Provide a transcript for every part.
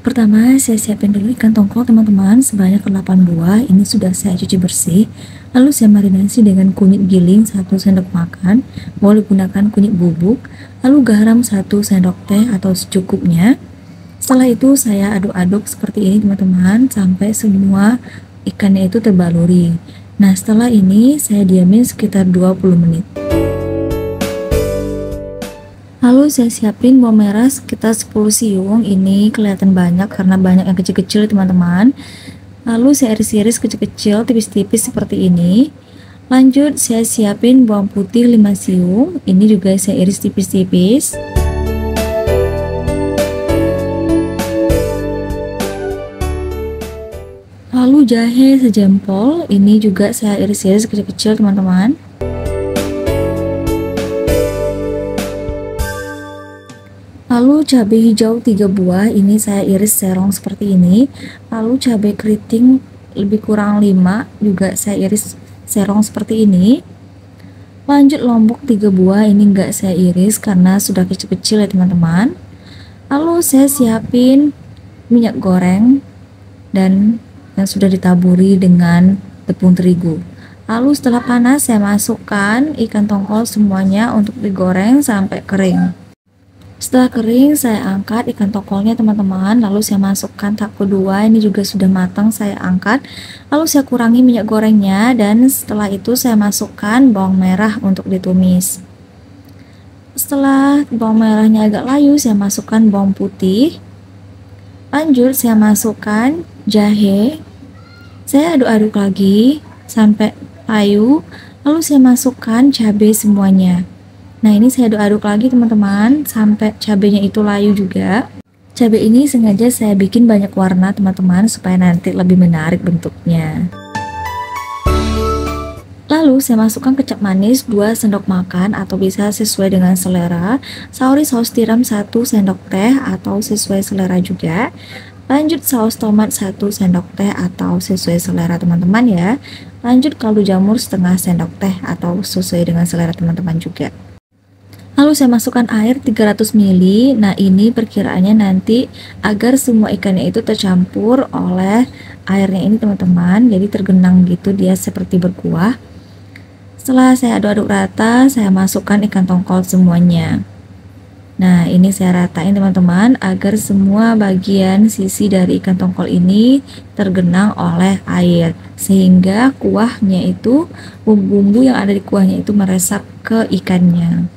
Pertama, saya siapin dulu ikan tongkol teman-teman sebanyak 8 buah. Ini sudah saya cuci bersih. Lalu saya marinasi dengan kunyit giling 1 sendok makan. Boleh gunakan kunyit bubuk. Lalu garam 1 sendok teh atau secukupnya. Setelah itu saya aduk-aduk seperti ini teman-teman sampai semua ikannya itu terbaluri. Nah, setelah ini saya diamin sekitar 20 menit. Lalu saya siapin bawang merah sekitar 10 siung. Ini kelihatan banyak karena banyak yang kecil-kecil teman-teman. Lalu saya iris-iris kecil-kecil tipis-tipis seperti ini. Lanjut saya siapin bawang putih 5 siung. Ini juga saya iris tipis-tipis. Lalu jahe sejempol. Ini juga saya iris-iris kecil-kecil teman-teman. Lalu cabai hijau 3 buah, ini saya iris serong seperti ini. Lalu cabai keriting lebih kurang 5, juga saya iris serong seperti ini. Lanjut lombok 3 buah, ini enggak saya iris karena sudah kecil-kecil ya teman-teman. Lalu saya siapin minyak goreng dan yang sudah ditaburi dengan tepung terigu. Lalu setelah panas saya masukkan ikan tongkol semuanya untuk digoreng sampai kering. Setelah kering saya angkat ikan tongkolnya teman-teman, lalu saya masukkan tahap kedua. Ini juga sudah matang, saya angkat, lalu saya kurangi minyak gorengnya, dan setelah itu saya masukkan bawang merah untuk ditumis. Setelah bawang merahnya agak layu, saya masukkan bawang putih. Lanjut saya masukkan jahe, saya aduk-aduk lagi sampai layu, lalu saya masukkan cabai semuanya. Nah, ini saya aduk-aduk lagi teman-teman sampai cabenya itu layu juga. Cabai ini sengaja saya bikin banyak warna teman-teman supaya nanti lebih menarik bentuknya. Lalu saya masukkan kecap manis 2 sendok makan atau bisa sesuai dengan selera. Saus tiram 1 sendok teh atau sesuai selera juga. Lanjut saus tomat 1 sendok teh atau sesuai selera teman-teman ya. Lanjut kaldu jamur setengah sendok teh atau sesuai dengan selera teman-teman juga. Lalu saya masukkan air 300 ml. Nah, ini perkiraannya nanti agar semua ikannya itu tercampur oleh airnya ini teman-teman. Jadi tergenang gitu, dia seperti berkuah. Setelah saya aduk-aduk rata, saya masukkan ikan tongkol semuanya. Nah, ini saya ratain teman-teman agar semua bagian sisi dari ikan tongkol ini tergenang oleh air. Sehingga kuahnya itu, bumbu-bumbu yang ada di kuahnya itu meresap ke ikannya.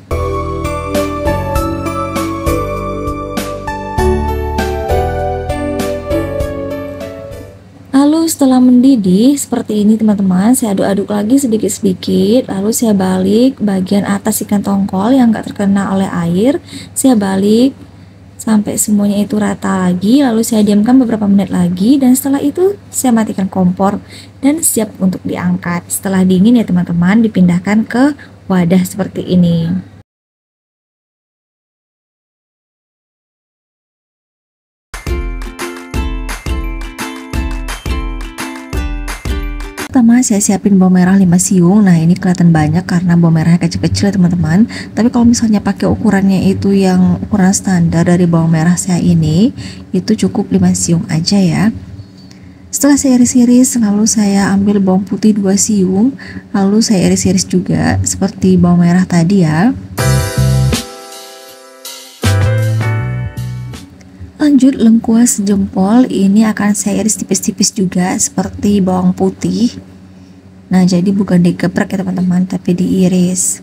Lalu setelah mendidih seperti ini teman-teman, saya aduk-aduk lagi sedikit-sedikit. Lalu saya balik bagian atas ikan tongkol yang gak terkena oleh air. Saya balik sampai semuanya itu rata lagi. Lalu saya diamkan beberapa menit lagi, dan setelah itu saya matikan kompor dan siap untuk diangkat. Setelah dingin ya teman-teman, dipindahkan ke wadah seperti ini. Pertama saya siapin bawang merah 5 siung. Nah, ini kelihatan banyak karena bawang merahnya kecil-kecil ya teman-teman. Tapi kalau misalnya pakai ukurannya itu yang ukuran standar dari bawang merah saya ini, itu cukup 5 siung aja ya. Setelah saya iris-iris, lalu saya ambil bawang putih 2 siung, lalu saya iris-iris juga seperti bawang merah tadi ya. Lanjut lengkuas sejempol, ini akan saya iris tipis-tipis juga seperti bawang putih. Nah, jadi bukan digeprek ya teman-teman, tapi diiris.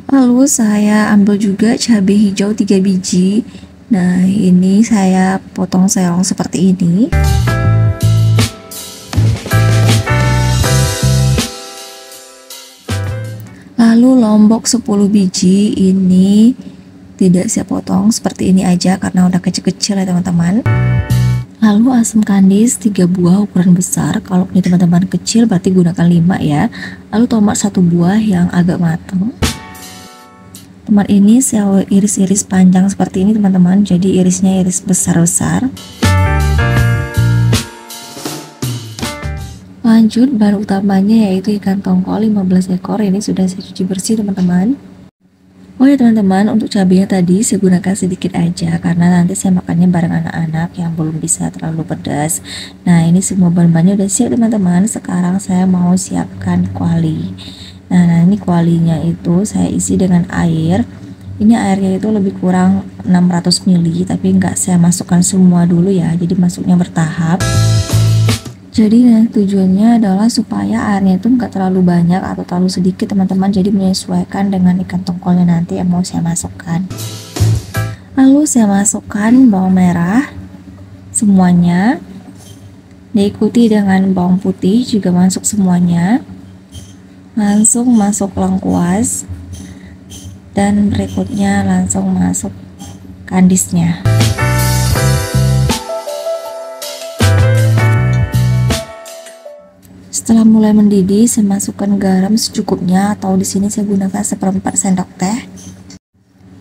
Lalu saya ambil juga cabai hijau 3 biji. Nah, ini saya potong serong seperti ini. Lalu lombok 10 biji, ini tidak saya potong seperti ini aja karena udah kecil-kecil ya teman-teman. Lalu asam kandis 3 buah ukuran besar, kalau punya teman-teman kecil berarti gunakan 5 ya. Lalu tomat 1 buah yang agak matang. Tomat ini saya iris-iris panjang seperti ini teman-teman, jadi irisnya iris besar-besar. Lanjut bahan utamanya yaitu ikan tongkol 15 ekor, ini sudah saya cuci bersih teman-teman. Oh ya teman-teman, untuk cabenya tadi saya gunakan sedikit aja karena nanti saya makannya bareng anak-anak yang belum bisa terlalu pedas. Nah, ini semua bahan-bahannya udah siap teman-teman. Sekarang saya mau siapkan kuali. Nah, ini kualinya itu saya isi dengan air. Ini airnya itu lebih kurang 600 ml, tapi nggak saya masukkan semua dulu ya, jadi masuknya bertahap. Jadi tujuannya adalah supaya airnya itu nggak terlalu banyak atau terlalu sedikit teman-teman, jadi menyesuaikan dengan ikan tongkolnya nanti yang mau saya masukkan. Lalu saya masukkan bawang merah semuanya, diikuti dengan bawang putih juga masuk semuanya, langsung masuk lengkuas, dan berikutnya langsung masuk kandisnya. Setelah mulai mendidih, saya masukkan garam secukupnya atau di sini saya gunakan 1/4 sendok teh.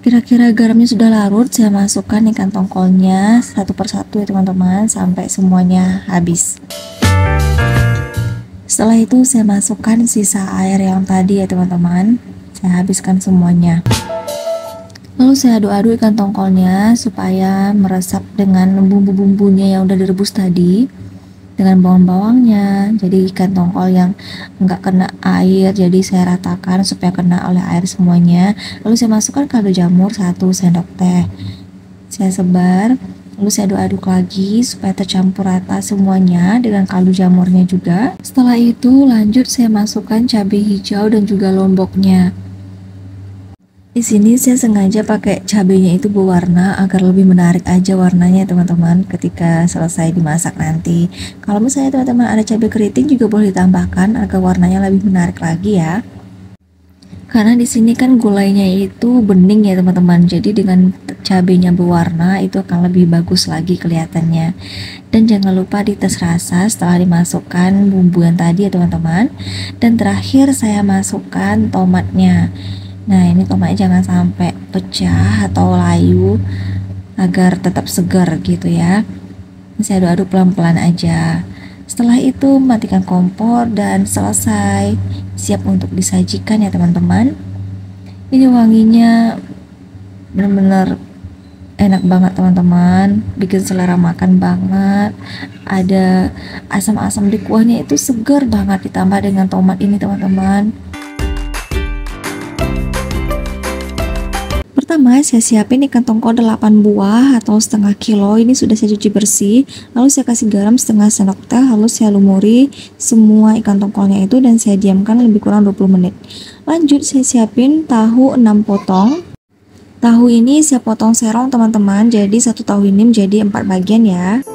Kira-kira garamnya sudah larut, saya masukkan ikan tongkolnya satu persatu ya teman-teman sampai semuanya habis. Setelah itu saya masukkan sisa air yang tadi ya teman-teman. Saya habiskan semuanya. Lalu saya aduk-aduk ikan tongkolnya supaya meresap dengan bumbu-bumbunya yang udah direbus tadi, dengan bawang-bawangnya. Jadi ikan tongkol yang enggak kena air, jadi saya ratakan supaya kena oleh air semuanya. Lalu saya masukkan kaldu jamur 1 sendok teh. Saya sebar, lalu saya aduk-aduk lagi supaya tercampur rata semuanya dengan kaldu jamurnya juga. Setelah itu lanjut saya masukkan cabai hijau dan juga lomboknya. Di sini saya sengaja pakai cabenya itu berwarna agar lebih menarik aja warnanya teman-teman ketika selesai dimasak nanti. Kalau misalnya teman-teman ada cabai keriting juga boleh ditambahkan agar warnanya lebih menarik lagi ya. Karena di sini kan gulainya itu bening ya teman-teman. Jadi dengan cabenya berwarna itu akan lebih bagus lagi kelihatannya. Dan jangan lupa dites rasa setelah dimasukkan bumbu yang tadi ya teman-teman. Dan terakhir saya masukkan tomatnya. Nah, ini tomatnya jangan sampai pecah atau layu agar tetap segar gitu ya. Saya aduk-aduk pelan-pelan aja. Setelah itu matikan kompor dan selesai. Siap untuk disajikan ya teman-teman. Ini wanginya benar-benar enak banget teman-teman, bikin selera makan banget. Ada asam-asam di kuahnya itu segar banget ditambah dengan tomat ini teman-teman. Pertama saya siapin ikan tongkol 8 buah atau setengah kilo. Ini sudah saya cuci bersih, lalu saya kasih garam setengah sendok teh, lalu saya lumuri semua ikan tongkolnya itu dan saya diamkan lebih kurang 20 menit. Lanjut saya siapin tahu 6 potong. Tahu ini saya potong serong teman-teman, jadi satu tahu ini menjadi 4 bagian ya.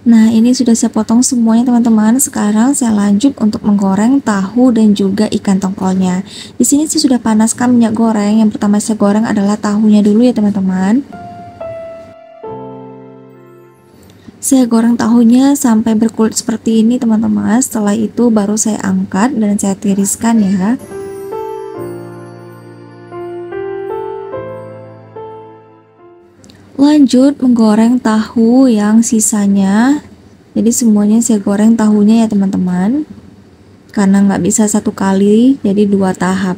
Nah, ini sudah saya potong semuanya teman-teman. Sekarang saya lanjut untuk menggoreng tahu dan juga ikan tongkolnya. Di sini saya sudah panaskan minyak goreng. Yang pertama saya goreng adalah tahunya dulu ya teman-teman. Saya goreng tahunya sampai berkulit seperti ini teman-teman. Setelah itu baru saya angkat dan saya tiriskan ya. Lanjut menggoreng tahu yang sisanya. Jadi semuanya saya goreng tahunya ya teman-teman, karena nggak bisa satu kali, jadi 2 tahap.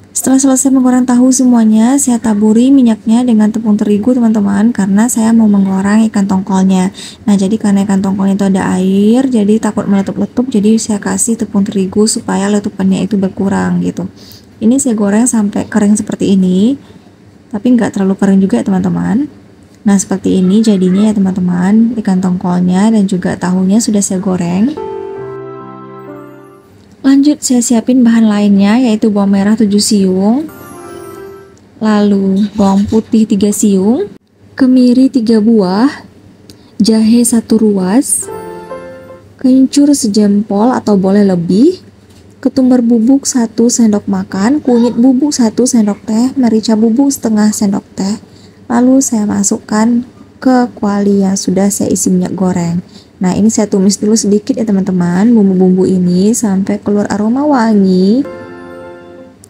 Setelah selesai menggoreng tahu semuanya, saya taburi minyaknya dengan tepung terigu teman-teman, karena saya mau menggoreng ikan tongkolnya. Nah, jadi karena ikan tongkolnya itu ada air, jadi takut meletup-letup, jadi saya kasih tepung terigu supaya letupannya itu berkurang gitu. Ini saya goreng sampai kering seperti ini, tapi nggak terlalu kering juga ya teman-teman. Nah, seperti ini jadinya ya teman-teman, ikan tongkolnya dan juga tahunya sudah saya goreng. Lanjut saya siapin bahan lainnya, yaitu bawang merah 7 siung, lalu bawang putih 3 siung, kemiri 3 buah, jahe 1 ruas, kencur sejempol atau boleh lebih, ketumbar bubuk 1 sendok makan, kunyit bubuk 1 sendok teh, merica bubuk setengah sendok teh. Lalu saya masukkan ke kuali yang sudah saya isi minyak goreng. Nah, ini saya tumis dulu sedikit ya teman-teman, bumbu-bumbu ini sampai keluar aroma wangi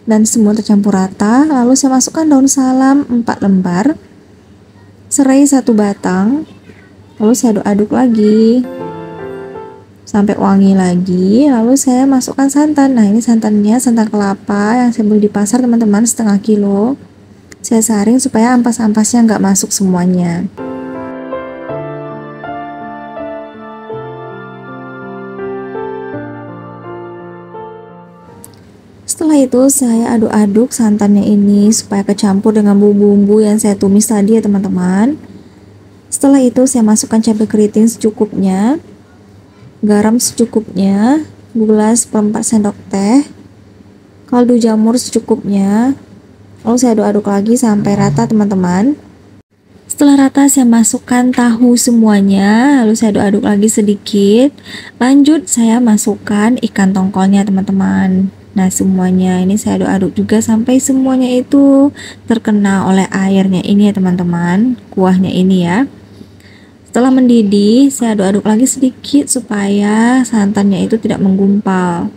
dan semua tercampur rata. Lalu saya masukkan daun salam 4 lembar, serai 1 batang, lalu saya aduk-aduk lagi. sampai wangi lagi. Lalu saya masukkan santan. Nah, ini santannya santan kelapa yang saya beli di pasar teman-teman, setengah kilo. Saya saring supaya ampas-ampasnya nggak masuk semuanya. Setelah itu saya aduk-aduk santannya ini supaya kecampur dengan bumbu-bumbu yang saya tumis tadi ya teman-teman. Setelah itu saya masukkan cabai keriting secukupnya, garam secukupnya, gula 1/4 sendok teh, kaldu jamur secukupnya. Lalu saya aduk-aduk lagi sampai rata teman-teman. Setelah rata saya masukkan tahu semuanya, lalu saya aduk-aduk lagi sedikit. Lanjut saya masukkan ikan tongkolnya teman-teman. Nah, semuanya ini saya aduk-aduk juga sampai semuanya itu terkena oleh airnya ini ya teman-teman, kuahnya ini ya. Setelah mendidih, saya aduk-aduk lagi sedikit supaya santannya itu tidak menggumpal.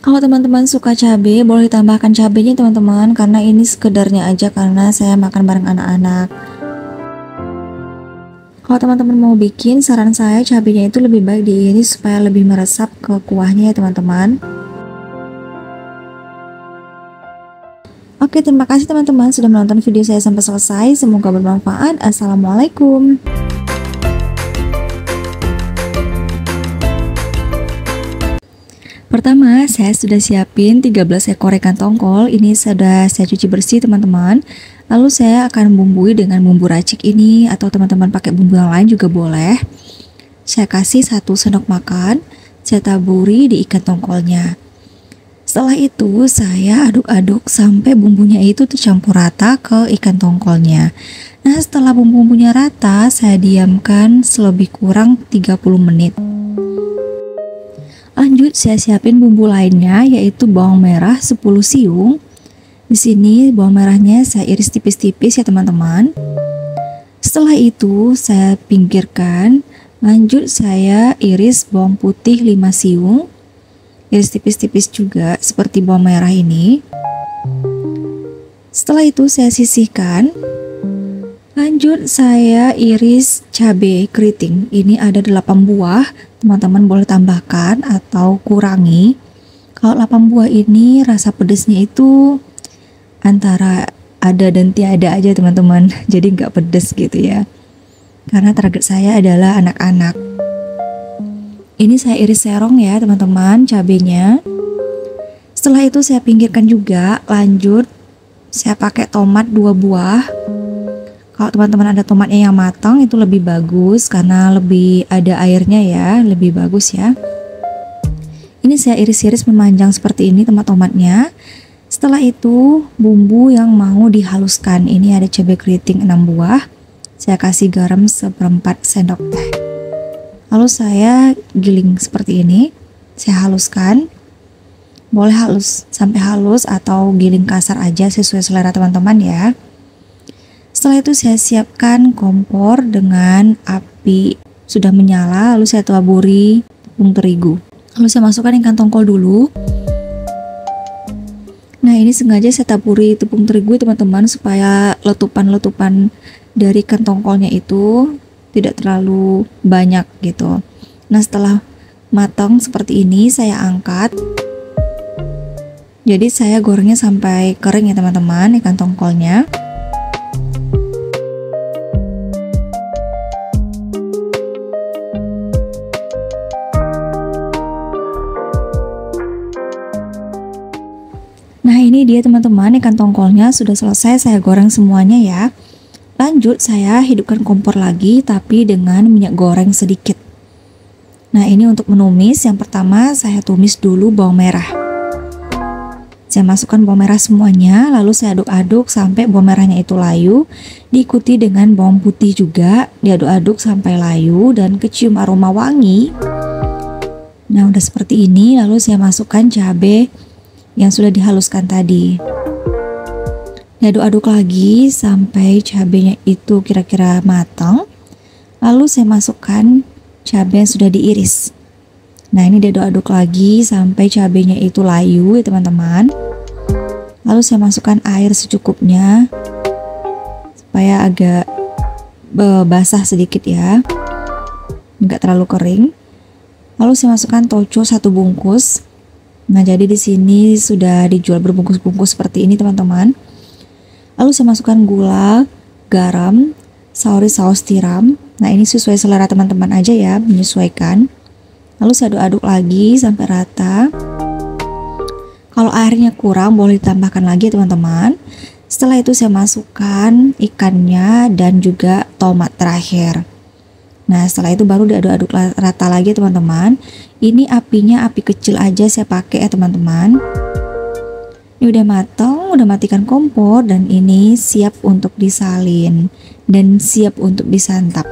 Kalau teman-teman suka cabai, boleh tambahkan cabainya teman-teman, karena ini sekedarnya aja karena saya makan bareng anak-anak. Kalau teman-teman mau bikin, saran saya cabainya itu lebih baik diiris supaya lebih meresap ke kuahnya ya teman-teman. Oke, terima kasih teman-teman sudah menonton video saya sampai selesai. Semoga bermanfaat. Assalamualaikum. Pertama, saya sudah siapin 13 ekor ikan tongkol. Ini sudah saya cuci bersih teman-teman. Lalu saya akan bumbui dengan bumbu racik ini, atau teman-teman pakai bumbu yang lain juga boleh. Saya kasih 1 sendok makan. Saya taburi di ikan tongkolnya. Setelah itu saya aduk-aduk sampai bumbunya itu tercampur rata ke ikan tongkolnya. Nah, setelah bumbu-bumbunya rata, saya diamkan selebih kurang 30 menit. Lanjut saya siapin bumbu lainnya, yaitu bawang merah 10 siung. Di sini bawang merahnya saya iris tipis-tipis ya teman-teman. Setelah itu saya pinggirkan. Lanjut saya iris bawang putih 5 siung. Iris tipis-tipis juga seperti bawang merah ini. Setelah itu saya sisihkan. Lanjut saya iris cabai keriting. Ini ada 8 buah. Teman-teman boleh tambahkan atau kurangi. Kalau 8 buah ini rasa pedesnya itu antara ada dan tiada aja teman-teman. Jadi nggak pedes gitu ya. Karena target saya adalah anak-anak. Ini saya iris serong ya teman-teman cabenya. Setelah itu saya pinggirkan juga. Lanjut saya pakai tomat 2 buah. Kalau teman-teman ada tomatnya yang matang itu lebih bagus karena lebih ada airnya ya, lebih bagus ya. Ini saya iris-iris memanjang seperti ini tomat-tomatnya. Setelah itu bumbu yang mau dihaluskan. Ini ada cabai keriting 6 buah. Saya kasih garam 1/4 sendok teh. Lalu saya giling seperti ini. Saya haluskan. Boleh halus sampai halus atau giling kasar aja sesuai selera teman-teman ya. Setelah itu saya siapkan kompor dengan api sudah menyala. Lalu saya taburi tepung terigu. Lalu saya masukkan ikan tongkol dulu. Nah, ini sengaja saya taburi tepung terigu teman-teman supaya letupan-letupan dari ikan tongkolnya itu tidak terlalu banyak gitu. Nah, setelah matang seperti ini saya angkat. Jadi saya gorengnya sampai kering ya teman-teman ikan tongkolnya. Nah, ini dia teman-teman ikan tongkolnya sudah selesai saya goreng semuanya ya. Lanjut saya hidupkan kompor lagi tapi dengan minyak goreng sedikit. Nah, ini untuk menumis. Yang pertama saya tumis dulu bawang merah. Saya masukkan bawang merah semuanya, lalu saya aduk-aduk sampai bawang merahnya itu layu. Diikuti dengan bawang putih juga, diaduk-aduk sampai layu dan kecium aroma wangi. Nah, udah seperti ini, lalu saya masukkan cabai yang sudah dihaluskan tadi. Diaduk-aduk lagi sampai cabenya itu kira-kira matang. Lalu saya masukkan cabai yang sudah diiris. Nah, ini diaduk-aduk lagi sampai cabenya itu layu ya teman-teman. Lalu saya masukkan air secukupnya supaya agak basah sedikit ya, nggak terlalu kering. Lalu saya masukkan toco 1 bungkus. Nah, jadi di sini sudah dijual berbungkus-bungkus seperti ini, teman-teman. Lalu saya masukkan gula, garam, saus tiram. Nah, ini sesuai selera teman-teman aja ya, menyesuaikan. Lalu saya aduk-aduk lagi sampai rata. Kalau airnya kurang boleh ditambahkan lagi ya, teman-teman. Setelah itu saya masukkan ikannya dan juga tomat terakhir. Nah, setelah itu baru diaduk-aduk rata lagi teman-teman. Ini apinya api kecil aja saya pakai ya teman-teman. Ini udah matang, udah matikan kompor, dan ini siap untuk disalin dan siap untuk disantap.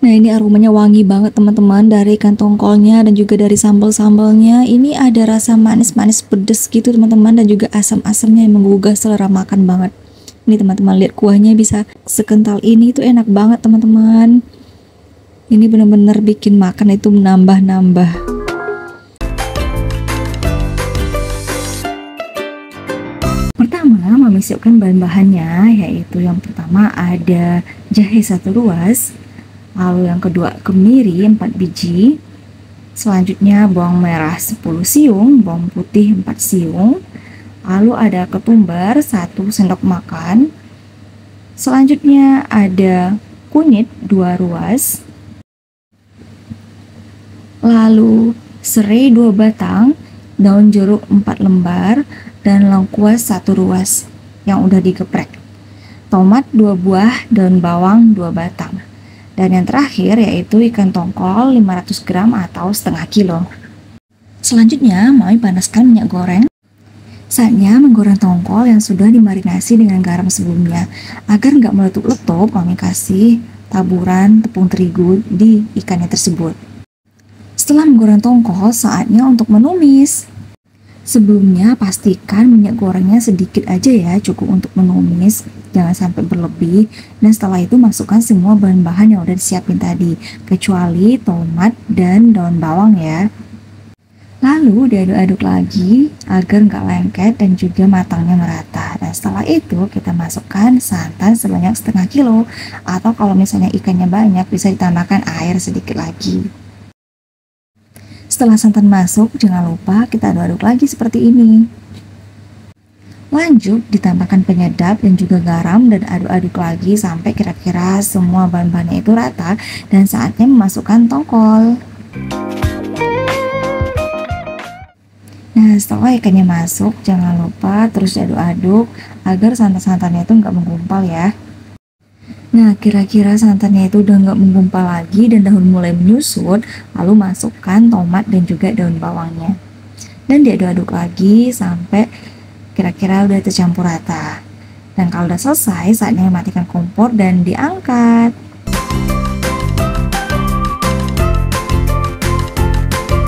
Nah, ini aromanya wangi banget teman-teman, dari ikan tongkolnya dan juga dari sambal-sambalnya. Ini ada rasa manis-manis pedes gitu teman-teman, dan juga asam-asamnya yang menggugah selera makan banget. Ini teman-teman lihat kuahnya bisa sekental ini, itu enak banget teman-teman. Ini benar-benar bikin makan itu menambah-nambah. Pertama, Mami siapkan bahan-bahannya, yaitu yang pertama ada jahe 1 ruas, lalu yang kedua kemiri 4 biji, selanjutnya bawang merah 10 siung, bawang putih 4 siung, lalu ada ketumbar 1 sendok makan, selanjutnya ada kunyit 2 ruas, lalu serai 2 batang, daun jeruk 4 lembar, dan lengkuas 1 ruas yang udah digeprek, tomat 2 buah, daun bawang 2 batang, dan yang terakhir yaitu ikan tongkol 500 gram atau setengah kilo. Selanjutnya Mami panaskan minyak goreng. Saatnya menggoreng tongkol yang sudah dimarinasi dengan garam sebelumnya. Agar nggak meletup-letup, Mami kasih taburan tepung terigu di ikannya tersebut. Setelah menggoreng tongkol, saatnya untuk menumis. Sebelumnya pastikan minyak gorengnya sedikit aja ya, cukup untuk menumis, jangan sampai berlebih. Dan setelah itu masukkan semua bahan-bahan yang udah disiapin tadi, kecuali tomat dan daun bawang ya. Lalu diaduk-aduk lagi agar nggak lengket dan juga matangnya merata. Dan setelah itu kita masukkan santan sebanyak setengah kilo, atau kalau misalnya ikannya banyak bisa ditambahkan air sedikit lagi. Setelah santan masuk, jangan lupa kita aduk-aduk lagi seperti ini. Lanjut ditambahkan penyedap dan juga garam, dan aduk-aduk lagi sampai kira-kira semua bahan-bahannya itu rata, dan saatnya memasukkan tongkol. Nah, setelah ikannya masuk, jangan lupa terus diaduk-aduk agar santan-santannya itu nggak menggumpal ya. Nah, kira-kira santannya itu udah nggak menggumpal lagi dan daun mulai menyusut, lalu masukkan tomat dan juga daun bawangnya. Dan diaduk-aduk lagi sampai kira-kira udah tercampur rata. Dan kalau udah selesai, saatnya matikan kompor dan diangkat.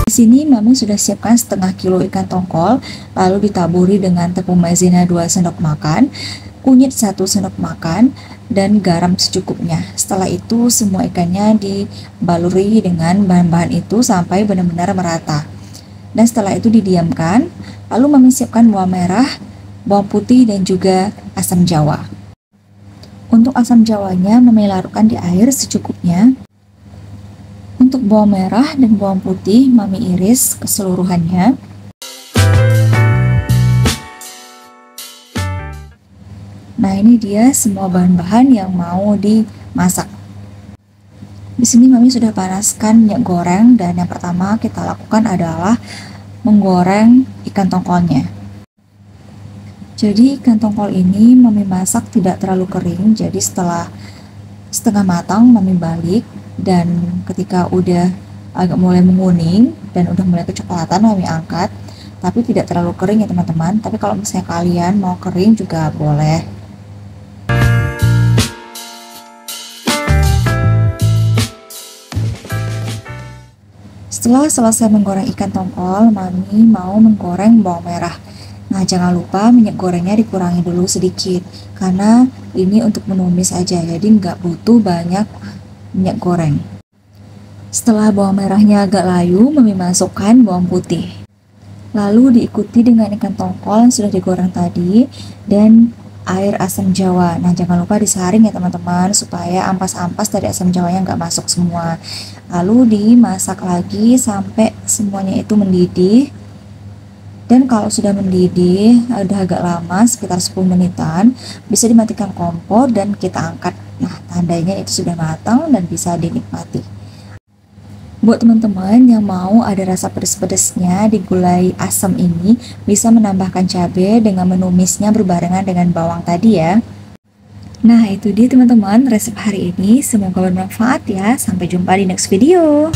Di sini Mami sudah siapkan setengah kilo ikan tongkol, lalu ditaburi dengan tepung maizena 2 sendok makan, kunyit 1 sendok makan, dan garam secukupnya. Setelah itu semua ikannya dibaluri dengan bahan-bahan itu sampai benar-benar merata. Dan setelah itu didiamkan, lalu Mami siapkan bawang merah, bawang putih, dan juga asam jawa. Untuk asam jawanya Mami larutkan di air secukupnya. Untuk bawang merah dan bawang putih Mami iris keseluruhannya. Nah, ini dia semua bahan-bahan yang mau dimasak. Di sini Mami sudah panaskan minyak goreng, dan yang pertama kita lakukan adalah menggoreng ikan tongkolnya. Jadi ikan tongkol ini Mami masak tidak terlalu kering, jadi setelah setengah matang Mami balik, dan ketika udah agak mulai menguning dan udah mulai kecoklatan Mami angkat, tapi tidak terlalu kering ya teman-teman. Tapi kalau misalnya kalian mau kering juga boleh. Setelah selesai menggoreng ikan tongkol, Mami mau menggoreng bawang merah. Nah, jangan lupa minyak gorengnya dikurangi dulu sedikit, karena ini untuk menumis aja, jadi nggak butuh banyak minyak goreng. Setelah bawang merahnya agak layu, Mami masukkan bawang putih. Lalu diikuti dengan ikan tongkol yang sudah digoreng tadi, dan air asam jawa. Nah, jangan lupa disaring ya teman-teman, supaya ampas-ampas dari asam jawanya nggak masuk semua. Lalu dimasak lagi sampai semuanya itu mendidih. Dan kalau sudah mendidih, udah agak lama, sekitar 10 menitan, bisa dimatikan kompor dan kita angkat. Nah, tandanya itu sudah matang dan bisa dinikmati. Buat teman-teman yang mau ada rasa pedes-pedesnya di gulai asam ini, bisa menambahkan cabai dengan menumisnya berbarengan dengan bawang tadi ya. Nah, itu dia teman-teman resep hari ini. Semoga bermanfaat ya. Sampai jumpa di next video.